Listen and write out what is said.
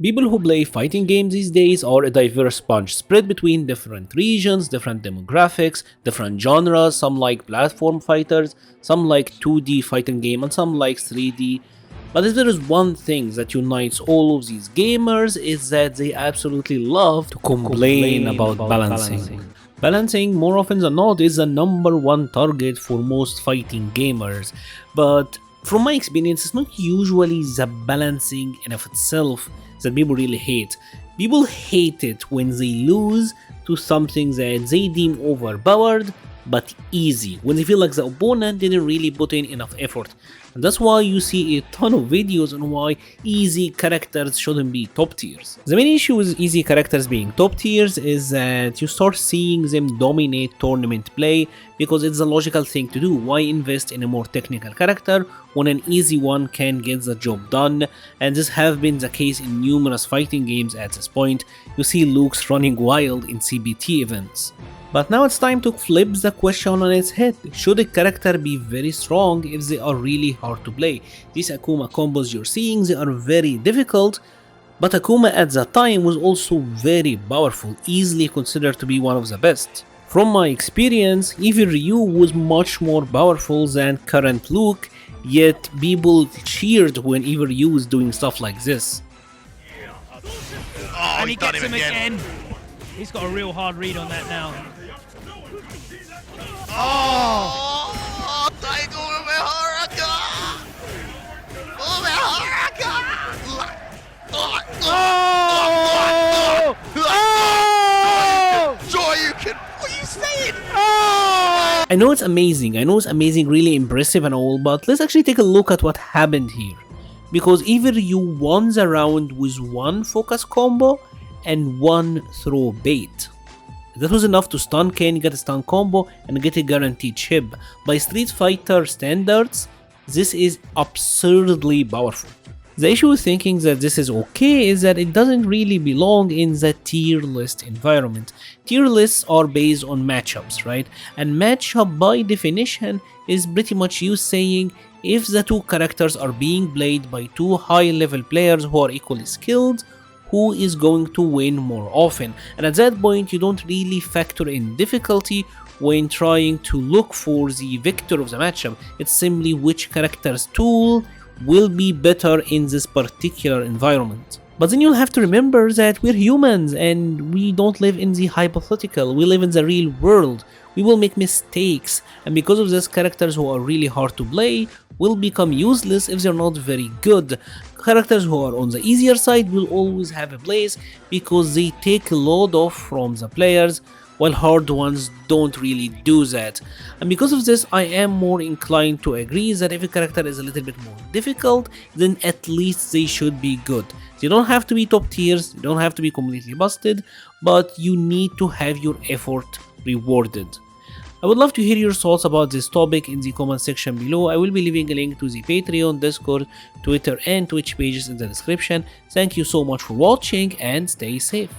People who play fighting games these days are a diverse bunch, spread between different regions, different demographics, different genres. Some like platform fighters, some like 2D fighting game, and some like 3D. But if there is one thing that unites all of these gamers, is that they absolutely love to complain about balancing. Balancing, more often than not, is the number one target for most fighting gamers. But from my experience, it's not usually the balancing in of itself that people really hate. People hate it when they lose to something that they deem overpowered but easy, when they feel like the opponent didn't really put in enough effort. And that's why you see a ton of videos on why easy characters shouldn't be top tiers. The main issue with easy characters being top tiers is that you start seeing them dominate tournament play because it's the logical thing to do. Why invest in a more technical character when an easy one can get the job done? And this have been the case in numerous fighting games at this point. You see Luke's running wild in CBT events. But now it's time to flip the question on its head. Should a character be very strong if they are really hard to play? These Akuma combos you're seeing, they are very difficult, but Akuma at the time was also very powerful, easily considered to be one of the best. From my experience, even Ryu was much more powerful than current Luke, yet people cheered when even Ryu was doing stuff like this. Oh, And he he's done gets him again. again. He's got a real hard read on that now. Oh, Taigo Umeharaka! Umeharaka! Oh! Oh! Joy, you can. What are you saying? Oh! I know it's amazing, really impressive and all, but let's actually take a look at what happened here. Because either you won the round with one focus combo and one throw bait. That was enough to stun Ken, get a stun combo, and get a guaranteed chip. By Street Fighter standards, this is absurdly powerful. The issue with thinking that this is okay is that it doesn't really belong in the tier list environment. Tier lists are based on matchups, right? And matchup by definition is pretty much you saying if the two characters are being played by two high level players who are equally skilled, who is going to win more often. And at that point you don't really factor in difficulty when trying to look for the victor of the matchup. It's simply which character's tool will be better in this particular environment. But then you'll have to remember that we're humans and we don't live in the hypothetical, we live in the real world. We will make mistakes, and because of this, characters who are really hard to play will become useless if they're not very good. Characters who are on the easier side will always have a place because they take a load off from the players, while hard ones don't really do that. And because of this, I am more inclined to agree that if a character is a little bit more difficult, then at least they should be good. They don't have to be top tiers, they don't have to be completely busted, but you need to have your effort rewarded. I would love to hear your thoughts about this topic in the comment section below. I will be leaving a link to the Patreon, Discord, Twitter and Twitch pages in the description. Thank you so much for watching and stay safe.